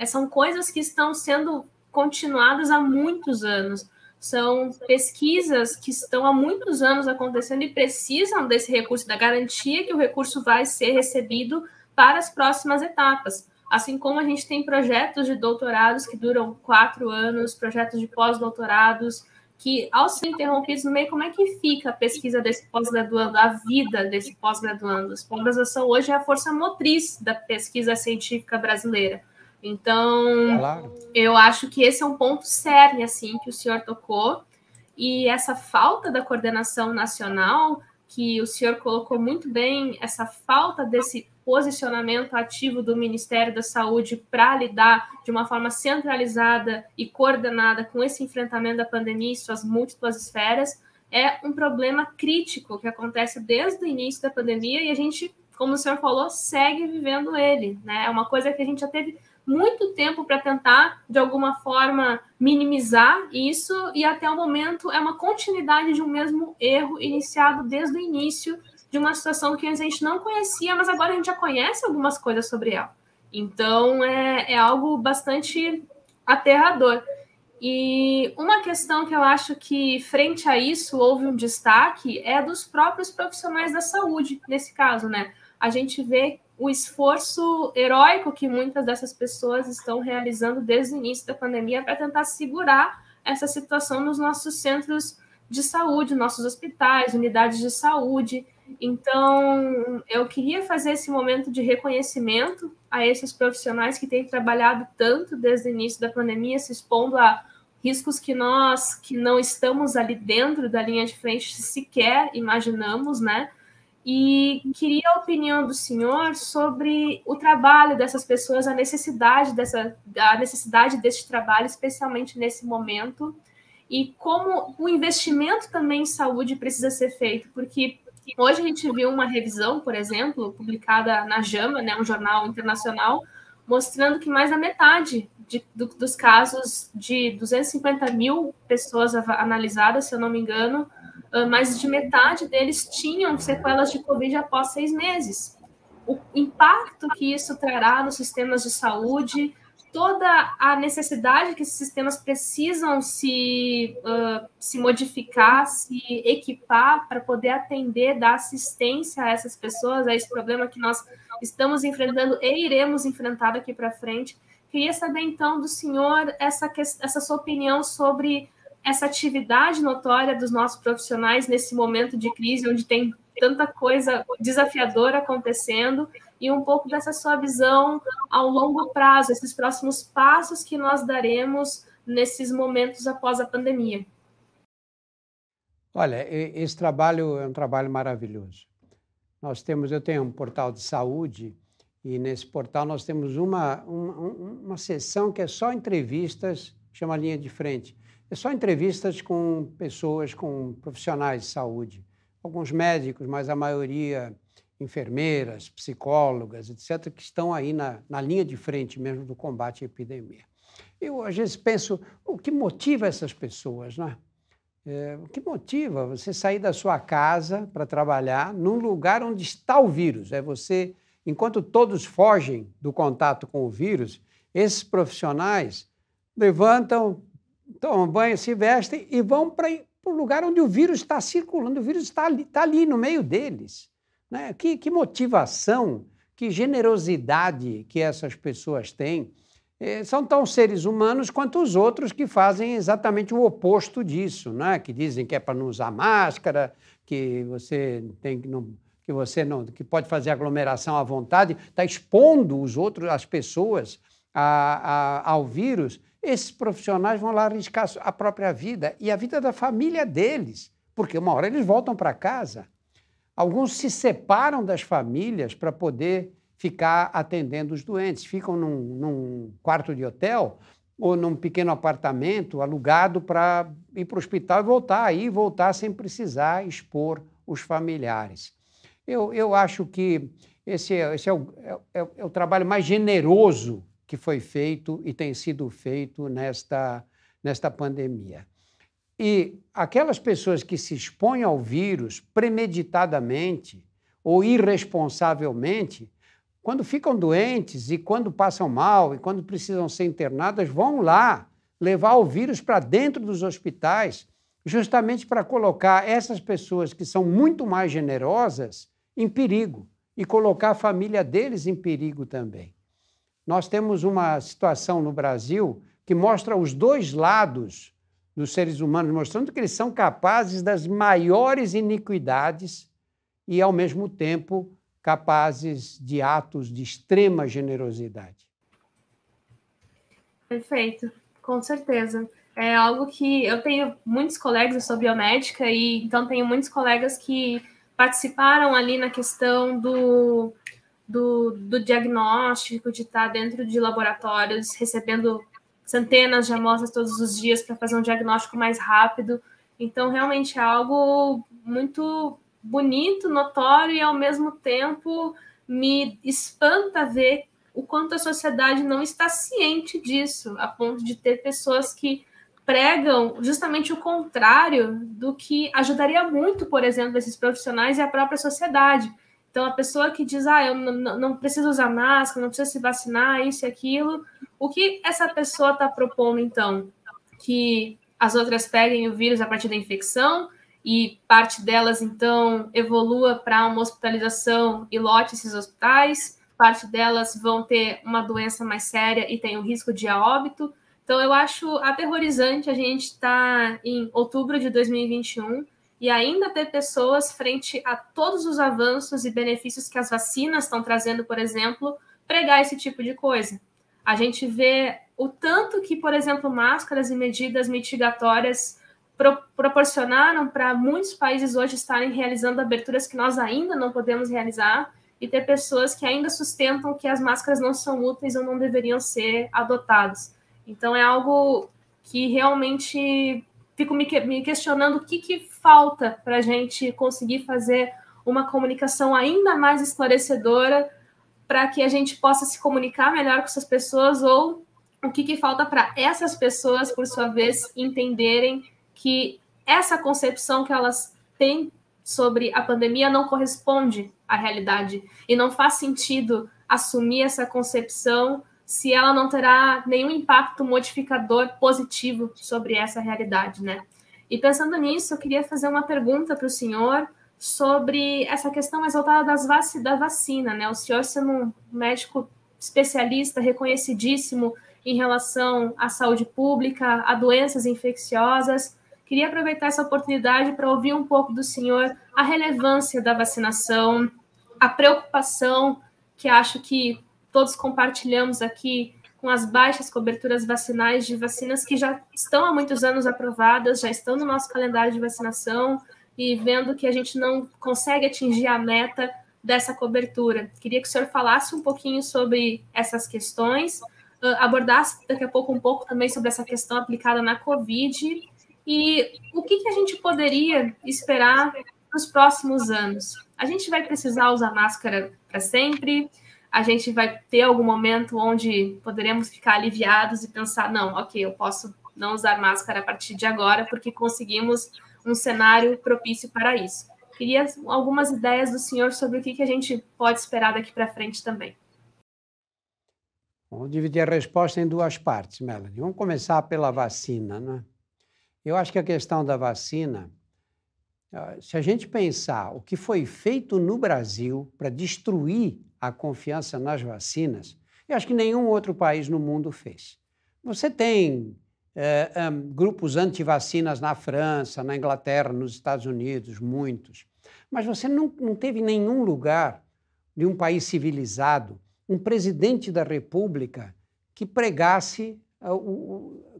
São coisas que estão sendo continuadas há muitos anos. São pesquisas que estão há muitos anos acontecendo e precisam desse recurso, da garantia que o recurso vai ser recebido para as próximas etapas. Assim como a gente tem projetos de doutorados que duram 4 anos, projetos de pós-doutorados, que, ao ser interrompidos no meio, como é que fica a pesquisa desse pós-graduando, a vida desse pós-graduando? A pós-graduação hoje é a força motriz da pesquisa científica brasileira. Então, claro, eu acho que esse é um ponto cerne, assim, que o senhor tocou, e essa falta da coordenação nacional, que o senhor colocou muito bem, essa falta desse posicionamento ativo do Ministério da Saúde para lidar de uma forma centralizada e coordenada com esse enfrentamento da pandemia e suas múltiplas esferas, é um problema crítico que acontece desde o início da pandemia e a gente, como o senhor falou, segue vivendo ele, né? É uma coisa que a gente já teve muito tempo para tentar, de alguma forma, minimizar isso e até o momento é uma continuidade de um mesmo erro iniciado desde o início de uma situação que a gente não conhecia, mas agora a gente já conhece algumas coisas sobre ela. Então, é algo bastante aterrador. E uma questão que eu acho que, frente a isso, houve um destaque é dos próprios profissionais da saúde, nesse caso, né? A gente vê o esforço heróico que muitas dessas pessoas estão realizando desde o início da pandemia para tentar segurar essa situação nos nossos centros de saúde, nossos hospitais, unidades de saúde. Então, eu queria fazer esse momento de reconhecimento a esses profissionais que têm trabalhado tanto desde o início da pandemia, se expondo a riscos que nós, que não estamos ali dentro da linha de frente, sequer imaginamos, né? E queria a opinião do senhor sobre o trabalho dessas pessoas, a necessidade desse trabalho, especialmente nesse momento, e como o investimento também em saúde precisa ser feito, porque hoje a gente viu uma revisão, por exemplo, publicada na JAMA, né, um jornal internacional, mostrando que mais da metade dos casos de 250 mil pessoas analisadas, se eu não me engano, mais de metade deles tinham sequelas de Covid após 6 meses. O impacto que isso trará nos sistemas de saúde, toda a necessidade que esses sistemas precisam se modificar, se equipar para poder atender, dar assistência a essas pessoas, a esse problema que nós estamos enfrentando e iremos enfrentar daqui para frente. Queria saber, então, do senhor essa sua opinião sobre essa atividade notória dos nossos profissionais nesse momento de crise, onde tem tanta coisa desafiadora acontecendo, e um pouco dessa sua visão ao longo prazo, esses próximos passos que nós daremos nesses momentos após a pandemia. Olha, esse trabalho é um trabalho maravilhoso. Eu tenho um portal de saúde, e nesse portal nós temos uma seção que é só entrevistas, chama Linha de Frente. É só entrevistas com pessoas, com profissionais de saúde. Alguns médicos, mas a maioria enfermeiras, psicólogas, etc., que estão aí na linha de frente mesmo do combate à epidemia. Eu, às vezes, penso, o que motiva essas pessoas, né? O que motiva você sair da sua casa para trabalhar num lugar onde está o vírus? É você, enquanto todos fogem do contato com o vírus, esses profissionais levantam, tomam banho, se vestem e vão para o lugar onde o vírus está circulando, o vírus está ali no meio deles. Né? Que motivação, que generosidade que essas pessoas têm. São tão seres humanos quanto os outros que fazem exatamente o oposto disso, né? Que dizem que é para não usar máscara, que você tem que não, que pode fazer aglomeração à vontade, está expondo os outros, as pessoas, ao vírus. Esses profissionais vão lá arriscar a própria vida e a vida da família deles, porque uma hora eles voltam para casa. Alguns se separam das famílias para poder ficar atendendo os doentes, ficam num quarto de hotel ou num pequeno apartamento alugado para ir para o hospital e voltar sem precisar expor os familiares. Eu acho que esse é o trabalho mais generoso que foi feito e tem sido feito nesta pandemia. E aquelas pessoas que se expõem ao vírus premeditadamente ou irresponsavelmente, quando ficam doentes e quando passam mal e quando precisam ser internadas, vão lá levar o vírus para dentro dos hospitais, justamente para colocar essas pessoas que são muito mais generosas em perigo e colocar a família deles em perigo também. Nós temos uma situação no Brasil que mostra os dois lados dos seres humanos, mostrando que eles são capazes das maiores iniquidades e, ao mesmo tempo, capazes de atos de extrema generosidade. Perfeito, com certeza. É algo que eu tenho muitos colegas, eu sou biomédica, e então tenho muitos colegas que participaram ali na questão do diagnóstico, de estar dentro de laboratórios, recebendo centenas de amostras todos os dias para fazer um diagnóstico mais rápido. Então, realmente é algo muito bonito, notório, e ao mesmo tempo me espanta ver o quanto a sociedade não está ciente disso, a ponto de ter pessoas que pregam justamente o contrário do que ajudaria muito, por exemplo, esses profissionais e a própria sociedade. Então, a pessoa que diz, eu não preciso usar máscara, não preciso se vacinar, isso e aquilo, o que essa pessoa está propondo, então? Que as outras peguem o vírus a partir da infecção e parte delas, então, evolua para uma hospitalização e lote esses hospitais, parte delas vão ter uma doença mais séria e tem o risco de óbito. Então, eu acho aterrorizante a gente estar em outubro de 2021 e ainda ter pessoas frente a todos os avanços e benefícios que as vacinas estão trazendo, por exemplo, pregar esse tipo de coisa. A gente vê o tanto que, por exemplo, máscaras e medidas mitigatórias proporcionaram para muitos países hoje estarem realizando aberturas que nós ainda não podemos realizar e ter pessoas que ainda sustentam que as máscaras não são úteis ou não deveriam ser adotadas. Então, é algo que realmente fico me questionando o que falta para a gente conseguir fazer uma comunicação ainda mais esclarecedora para que a gente possa se comunicar melhor com essas pessoas, ou o que falta para essas pessoas, por sua vez, entenderem que essa concepção que elas têm sobre a pandemia não corresponde à realidade e não faz sentido assumir essa concepção se ela não terá nenhum impacto modificador positivo sobre essa realidade, né? E pensando nisso, eu queria fazer uma pergunta para o senhor sobre essa questão mais voltada da vacina, né? O senhor sendo um médico especialista, reconhecidíssimo em relação à saúde pública, a doenças infecciosas. Queria aproveitar essa oportunidade para ouvir um pouco do senhor a relevância da vacinação, a preocupação que acho que todos compartilhamos aqui com as baixas coberturas vacinais de vacinas que já estão há muitos anos aprovadas, já estão no nosso calendário de vacinação e vendo que a gente não consegue atingir a meta dessa cobertura. Queria que o senhor falasse um pouquinho sobre essas questões, abordasse daqui a pouco um pouco também sobre essa questão aplicada na Covid e o que a gente poderia esperar nos próximos anos. A gente vai precisar usar máscara para sempre? A gente vai ter algum momento onde poderemos ficar aliviados e pensar, não, ok, eu posso não usar máscara a partir de agora porque conseguimos um cenário propício para isso. Queria algumas ideias do senhor sobre o que a gente pode esperar daqui para frente também. Vamos dividir a resposta em duas partes, Melanie. Vamos começar pela vacina, né? Eu acho que a questão da vacina, se a gente pensar o que foi feito no Brasil para destruir a confiança nas vacinas, eu acho que nenhum outro país no mundo fez. Você tem grupos anti-vacinas na França, na Inglaterra, nos Estados Unidos, muitos, mas você não teve em nenhum lugar de um país civilizado um presidente da República que pregasse,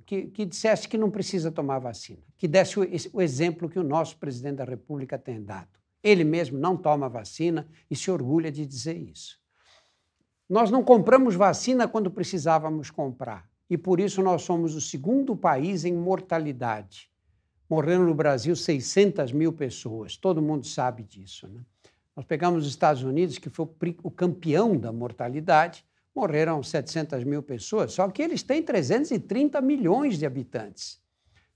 que dissesse que não precisa tomar vacina, que desse o exemplo que o nosso presidente da República tem dado. Ele mesmo não toma vacina e se orgulha de dizer isso. Nós não compramos vacina quando precisávamos comprar e por isso nós somos o segundo país em mortalidade. Morreram no Brasil 600 mil pessoas, todo mundo sabe disso, né? Nós pegamos os Estados Unidos, que foi o campeão da mortalidade, morreram 700 mil pessoas, só que eles têm 330 milhões de habitantes,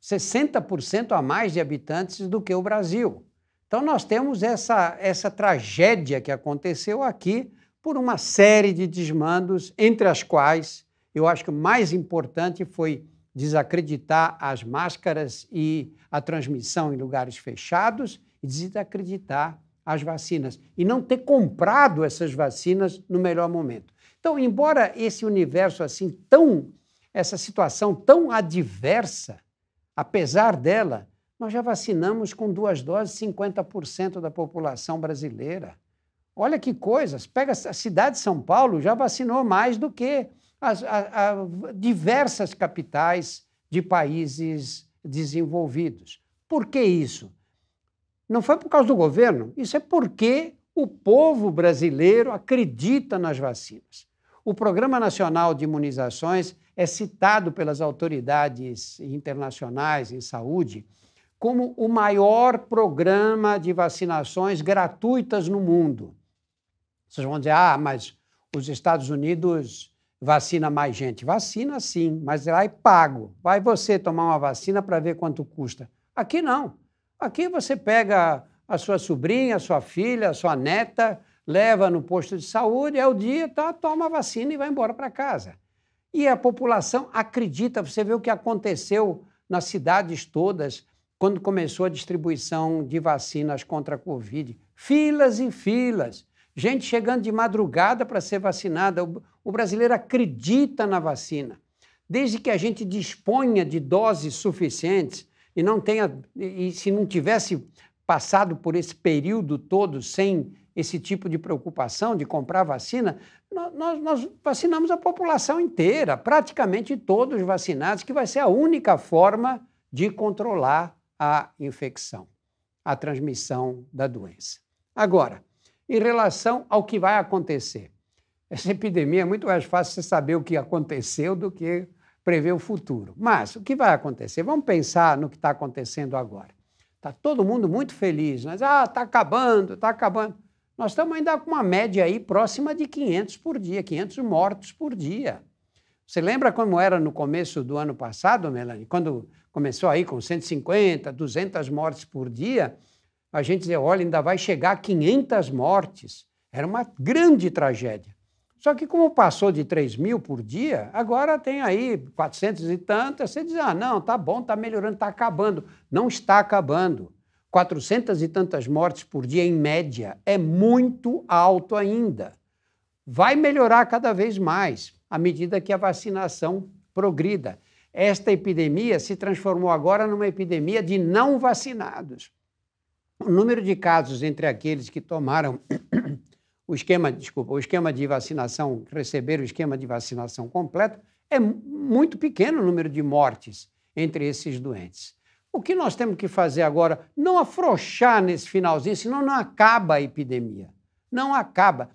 60% a mais de habitantes do que o Brasil. Então nós temos essa tragédia que aconteceu aqui por uma série de desmandos, entre as quais eu acho que o mais importante foi desacreditar as máscaras e a transmissão em lugares fechados e desacreditar as vacinas e não ter comprado essas vacinas no melhor momento. Então, embora esse universo assim essa situação tão adversa, apesar dela, nós já vacinamos com 2 doses 50% da população brasileira. Olha que coisas, pega a cidade de São Paulo, já vacinou mais do que as diversas capitais de países desenvolvidos. Por que isso? Não foi por causa do governo, isso é porque o povo brasileiro acredita nas vacinas. O Programa Nacional de Imunizações é citado pelas autoridades internacionais em saúde como o maior programa de vacinações gratuitas no mundo. Vocês vão dizer, mas os Estados Unidos vacina mais gente. Vacina sim, mas lá é pago. Vai você tomar uma vacina para ver quanto custa. Aqui não. Aqui você pega a sua sobrinha, a sua filha, a sua neta, leva no posto de saúde, é o dia, toma a vacina e vai embora para casa. E a população acredita, você vê o que aconteceu nas cidades todas quando começou a distribuição de vacinas contra a Covid. Filas e filas, gente chegando de madrugada para ser vacinada. O brasileiro acredita na vacina. Desde que a gente disponha de doses suficientes, e se não tivesse passado por esse período todo sem esse tipo de preocupação de comprar vacina, nós vacinamos a população inteira, praticamente todos vacinados, que vai ser a única forma de controlar a infecção, a transmissão da doença. Agora, em relação ao que vai acontecer, essa epidemia é muito mais fácil você saber o que aconteceu do que prever o futuro. Mas o que vai acontecer? Vamos pensar no que está acontecendo agora. Está todo mundo muito feliz, mas está acabando, está acabando. Nós estamos ainda com uma média aí próxima de 500 por dia, 500 mortos por dia. Você lembra como era no começo do ano passado, Melanie? Quando começou aí com 150, 200 mortes por dia, a gente dizia, olha, ainda vai chegar a 500 mortes. Era uma grande tragédia. Só que como passou de 3 mil por dia, agora tem aí 400 e tantas, você diz, não, tá bom, tá melhorando, tá acabando. Não está acabando. 400 e tantas mortes por dia, em média, é muito alto ainda. Vai melhorar cada vez mais, à medida que a vacinação progrida. Esta epidemia se transformou agora numa epidemia de não vacinados. O número de casos entre aqueles que tomaram o esquema de vacinação, receberam o esquema de vacinação completo, é muito pequeno o número de mortes entre esses doentes. O que nós temos que fazer agora? Não afrouxar nesse finalzinho, senão não acaba a epidemia. Não acaba.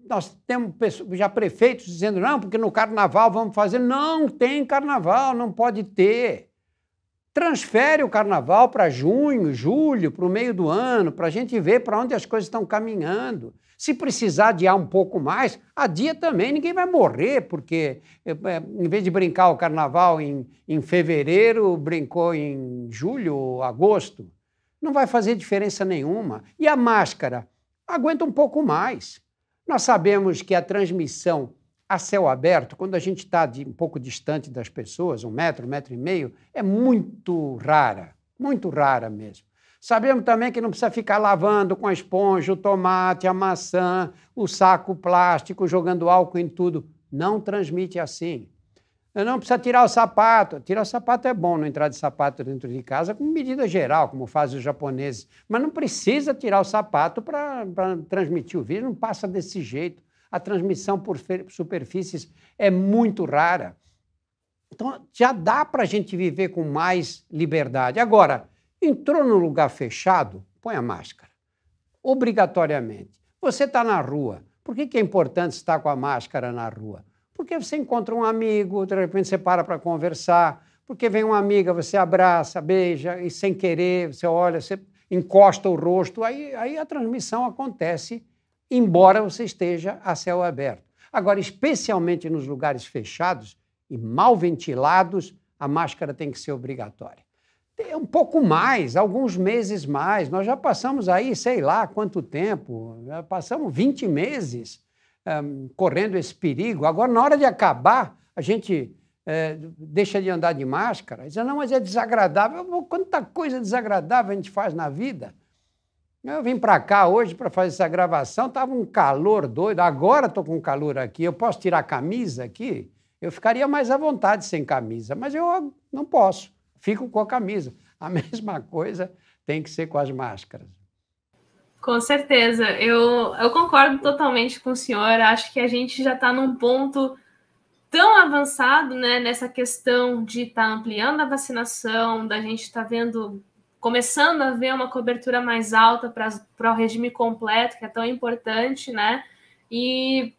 Nós temos já prefeitos dizendo, não, porque no carnaval vamos fazer. Não tem carnaval, não pode ter. Transfere o carnaval para junho, julho, para o meio do ano, para a gente ver para onde as coisas estão caminhando. Se precisar adiar um pouco mais, adia também, ninguém vai morrer, porque em vez de brincar o carnaval em fevereiro, brincou em julho ou agosto. Não vai fazer diferença nenhuma. E a máscara? Aguenta um pouco mais. Nós sabemos que a transmissão a céu aberto, quando a gente está um pouco distante das pessoas, 1 metro, 1,5 metro, é muito rara mesmo. Sabemos também que não precisa ficar lavando com a esponja o tomate, a maçã, o saco plástico, jogando álcool em tudo. Não transmite assim. Não precisa tirar o sapato. Tirar o sapato é bom, não entrar de sapato dentro de casa, com medida geral, como fazem os japoneses. Mas não precisa tirar o sapato para transmitir o vírus, não passa desse jeito. A transmissão por superfícies é muito rara. Então, já dá para a gente viver com mais liberdade. Agora, entrou num lugar fechado, põe a máscara. Obrigatoriamente. Você está na rua. Por que é importante estar com a máscara na rua? Porque você encontra um amigo, de repente você para conversar, porque vem uma amiga, você abraça, beija, e sem querer, você olha, você encosta o rosto, aí a transmissão acontece, embora você esteja a céu aberto. Agora, especialmente nos lugares fechados e mal ventilados, a máscara tem que ser obrigatória. Um pouco mais, alguns meses mais. Nós já passamos aí, sei lá quanto tempo, já passamos 20 meses correndo esse perigo. Agora, na hora de acabar, a gente deixa de andar de máscara. Diz, não, mas é desagradável. Quanta coisa desagradável a gente faz na vida. Eu vim para cá hoje para fazer essa gravação, estava um calor doido. Agora estou com calor aqui. Eu posso tirar a camisa aqui? Eu ficaria mais à vontade sem camisa, mas eu não posso. Fico com a camisa. A mesma coisa tem que ser com as máscaras. Com certeza. Eu concordo totalmente com o senhor. Acho que a gente já está num ponto tão avançado, né, nessa questão de estar ampliando a vacinação, da gente estar começando a ver uma cobertura mais alta para o regime completo, que é tão importante, né? E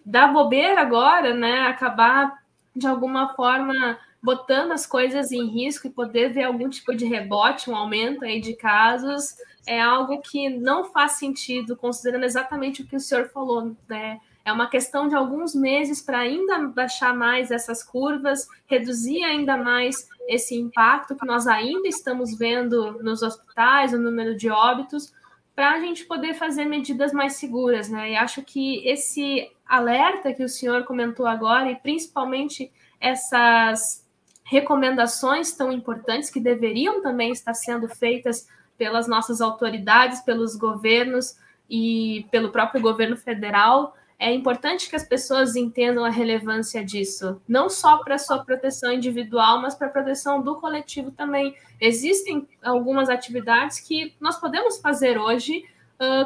da bobeira agora, né, acabar de alguma forma botando as coisas em risco e poder ver algum tipo de rebote, um aumento aí de casos, é algo que não faz sentido, considerando exatamente o que o senhor falou, né? É uma questão de alguns meses para ainda baixar mais essas curvas, reduzir ainda mais esse impacto que nós ainda estamos vendo nos hospitais, o número de óbitos, para a gente poder fazer medidas mais seguras, né? E acho que esse alerta que o senhor comentou agora, e principalmente essas recomendações tão importantes que deveriam também estar sendo feitas pelas nossas autoridades, pelos governos e pelo próprio governo federal, é importante que as pessoas entendam a relevância disso, não só para a sua proteção individual, mas para a proteção do coletivo também. Existem algumas atividades que nós podemos fazer hoje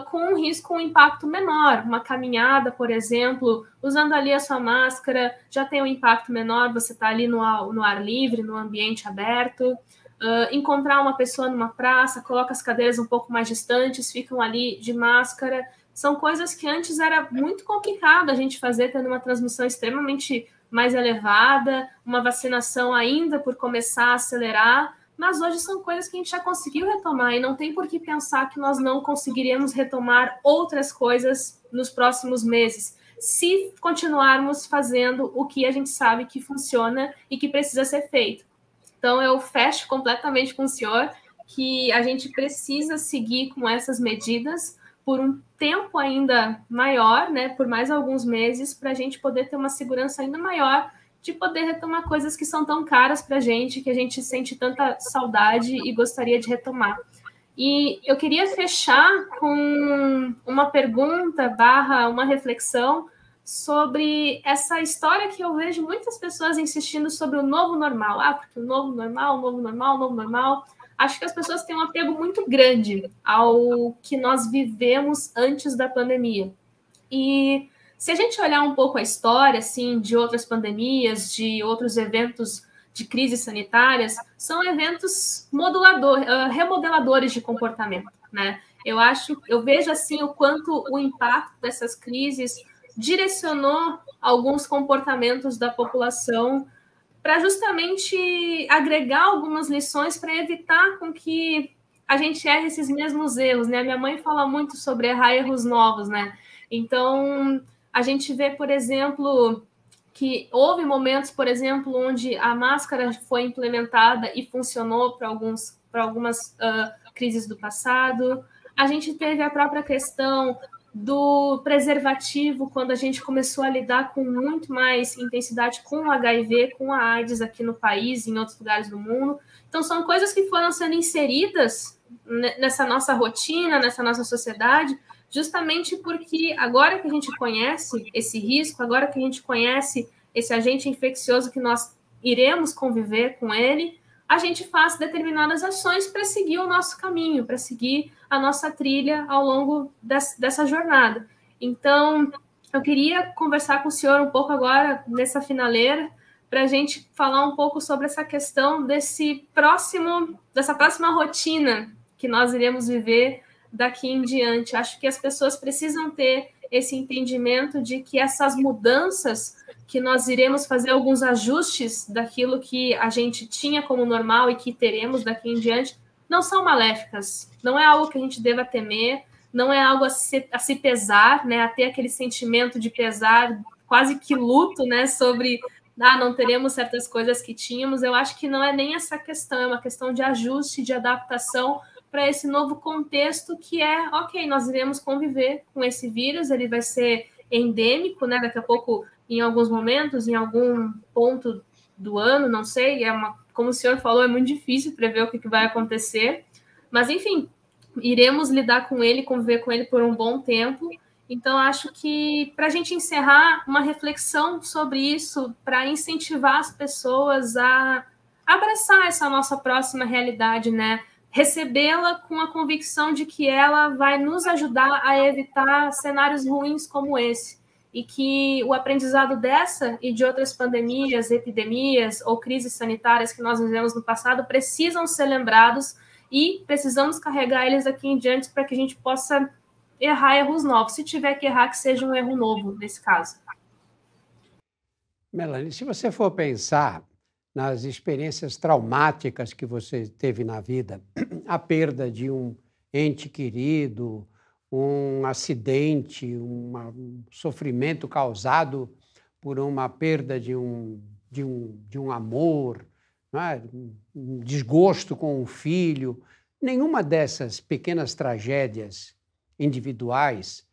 com um risco, um impacto menor. Uma caminhada, por exemplo, usando ali a sua máscara, já tem um impacto menor, você está ali no ar livre, no ambiente aberto. Encontrar uma pessoa numa praça, coloca as cadeiras um pouco mais distantes, ficam ali de máscara. São coisas que antes era muito complicado a gente fazer, tendo uma transmissão extremamente mais elevada, uma vacinação ainda por começar a acelerar, mas hoje são coisas que a gente já conseguiu retomar e não tem por que pensar que nós não conseguiríamos retomar outras coisas nos próximos meses, se continuarmos fazendo o que a gente sabe que funciona e que precisa ser feito. Então, eu fecho completamente com o senhor que a gente precisa seguir com essas medidas por um tempo ainda maior, né, por mais alguns meses, para a gente poder ter uma segurança ainda maior de poder retomar coisas que são tão caras para a gente, que a gente sente tanta saudade e gostaria de retomar. E eu queria fechar com uma pergunta / uma reflexão sobre essa história que eu vejo muitas pessoas insistindo sobre o novo normal. Ah, porque o novo normal, o novo normal, o novo normal. Acho que as pessoas têm um apego muito grande ao que nós vivemos antes da pandemia. E se a gente olhar um pouco a história assim, de outras pandemias, de outros eventos de crises sanitárias, são eventos remodeladores de comportamento, né? Eu vejo assim o quanto o impacto dessas crises direcionou alguns comportamentos da população para justamente agregar algumas lições para evitar com que a gente erre esses mesmos erros, né? A minha mãe fala muito sobre errar erros novos, né? Então, a gente vê, por exemplo, que houve momentos, por exemplo, onde a máscara foi implementada e funcionou para algumas crises do passado. A gente teve a própria questão do preservativo, quando a gente começou a lidar com muito mais intensidade com o HIV, com a AIDS aqui no país e em outros lugares do mundo. Então, são coisas que foram sendo inseridas nessa nossa rotina, nessa nossa sociedade, justamente porque agora que a gente conhece esse risco, agora que a gente conhece esse agente infeccioso que nós iremos conviver com ele, a gente faz determinadas ações para seguir o nosso caminho, para seguir a nossa trilha ao longo dessa jornada. Então, eu queria conversar com o senhor um pouco agora, nessa finaleira, para a gente falar um pouco sobre essa questão dessa próxima rotina que nós iremos viver daqui em diante. Acho que as pessoas precisam ter esse entendimento de que essas mudanças, que nós iremos fazer alguns ajustes daquilo que a gente tinha como normal e que teremos daqui em diante, não são maléficas, não é algo que a gente deva temer, não é algo a se pesar, né, a ter aquele sentimento de pesar, quase que luto, né, sobre não teremos certas coisas que tínhamos. Eu acho que não é nem essa questão, é uma questão de ajuste, de adaptação para esse novo contexto que é, ok, nós iremos conviver com esse vírus, ele vai ser endêmico, né, daqui a pouco, em alguns momentos, em algum ponto do ano, não sei, como o senhor falou, é muito difícil prever o que vai acontecer, mas, enfim, iremos lidar com ele, conviver com ele por um bom tempo. Então, acho que, para a gente encerrar, uma reflexão sobre isso, para incentivar as pessoas a abraçar essa nossa próxima realidade, né? Recebê-la com a convicção de que ela vai nos ajudar a evitar cenários ruins como esse, e que o aprendizado dessa e de outras pandemias, epidemias ou crises sanitárias que nós vivemos no passado precisam ser lembrados e precisamos carregar eles aqui em diante para que a gente possa errar erros novos. Se tiver que errar, que seja um erro novo, nesse caso. Melanie, se você for pensar nas experiências traumáticas que você teve na vida, a perda de um ente querido, um acidente, um sofrimento causado por uma perda de um amor, não é? Um desgosto com um filho, nenhuma dessas pequenas tragédias individuais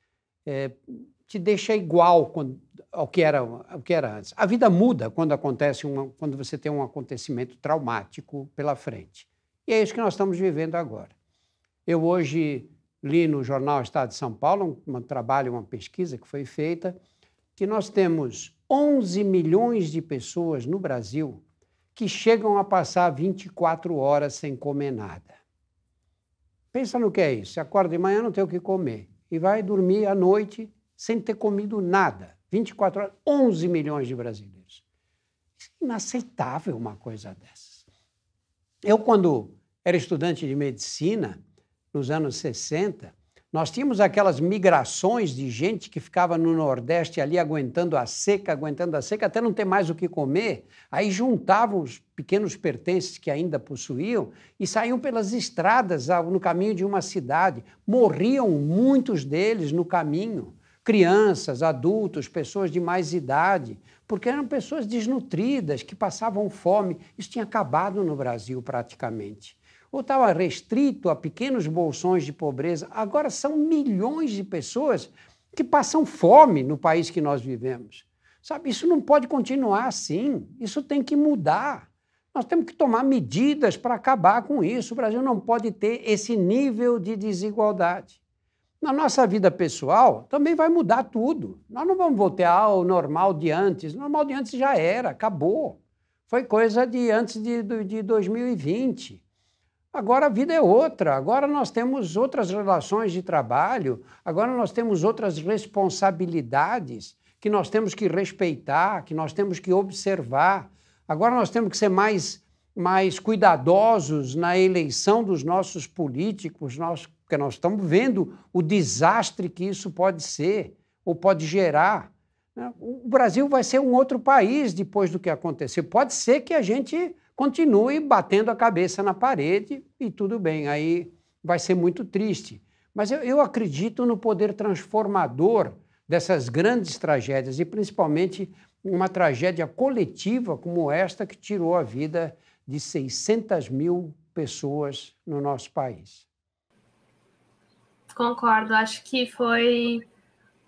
te deixa igual ao que era antes. A vida muda quando você tem um acontecimento traumático pela frente. E é isso que nós estamos vivendo agora. Eu hoje li no jornal Estado de São Paulo uma pesquisa que foi feita, que nós temos 11 milhões de pessoas no Brasil que chegam a passar 24 horas sem comer nada. Pensa no que é isso. Você acorda de manhã, não tem o que comer, e vai dormir à noite sem ter comido nada. 24 horas, 11 milhões de brasileiros. Isso é inaceitável uma coisa dessas. Eu, quando era estudante de medicina, nos anos 60, nós tínhamos aquelas migrações de gente que ficava no Nordeste ali aguentando a seca, até não ter mais o que comer. Aí juntavam os pequenos pertences que ainda possuíam e saíam pelas estradas no caminho de uma cidade. Morriam muitos deles no caminho. Crianças, adultos, pessoas de mais idade, porque eram pessoas desnutridas, que passavam fome. Isso tinha acabado no Brasil praticamente. Ou estava restrito a pequenos bolsões de pobreza. Agora são milhões de pessoas que passam fome no país que nós vivemos. Sabe, isso não pode continuar assim, isso tem que mudar. Nós temos que tomar medidas para acabar com isso. O Brasil não pode ter esse nível de desigualdade. Na nossa vida pessoal, também vai mudar tudo. Nós não vamos voltar ao normal de antes. O normal de antes já era, acabou. Foi coisa de antes de 2020. Agora a vida é outra. Agora nós temos outras relações de trabalho. Agora nós temos outras responsabilidades que nós temos que respeitar, que nós temos que observar. Agora nós temos que ser mais cuidadosos na eleição dos nossos políticos, porque nós estamos vendo o desastre que isso pode ser ou pode gerar. O Brasil vai ser um outro país depois do que aconteceu. Pode ser que a gente continue batendo a cabeça na parede e tudo bem, aí vai ser muito triste. Mas eu acredito no poder transformador dessas grandes tragédias e principalmente uma tragédia coletiva como esta que tirou a vida de 600 mil pessoas no nosso país. Concordo, acho que foi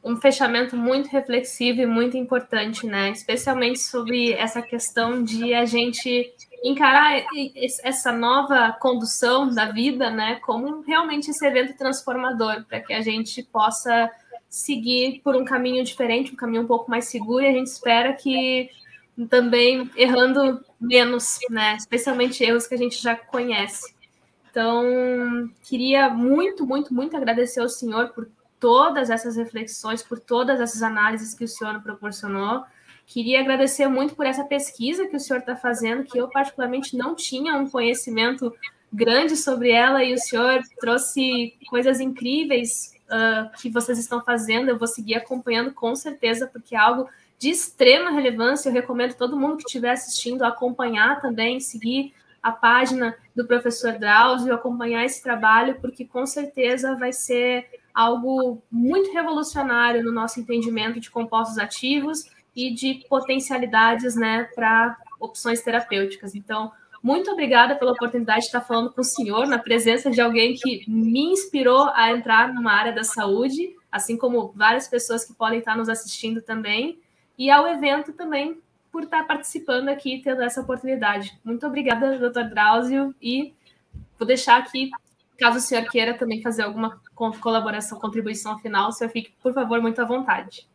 um fechamento muito reflexivo e muito importante, né? Especialmente sobre essa questão de a gente encarar essa nova condução da vida, né, como realmente esse evento transformador, para que a gente possa seguir por um caminho diferente, um caminho um pouco mais seguro, e a gente espera que também errando menos, né? Especialmente erros que a gente já conhece. Então, queria muito, muito, muito agradecer ao senhor por todas essas reflexões, por todas essas análises que o senhor proporcionou. Queria agradecer muito por essa pesquisa que o senhor está fazendo, que eu particularmente não tinha um conhecimento grande sobre ela, e o senhor trouxe coisas incríveis que vocês estão fazendo. Eu vou seguir acompanhando com certeza, porque é algo de extrema relevância. Eu recomendo todo mundo que estiver assistindo acompanhar também, seguir a página do professor Drauzio, acompanhar esse trabalho, porque com certeza vai ser algo muito revolucionário no nosso entendimento de compostos ativos e de potencialidades, né, para opções terapêuticas. Então, muito obrigada pela oportunidade de estar falando com o senhor, na presença de alguém que me inspirou a entrar numa área da saúde, assim como várias pessoas que podem estar nos assistindo também, e ao evento também, por estar participando aqui, tendo essa oportunidade. Muito obrigada, doutor Drauzio, e vou deixar aqui, caso o senhor queira também fazer alguma colaboração, contribuição final, o senhor fique, por favor, muito à vontade.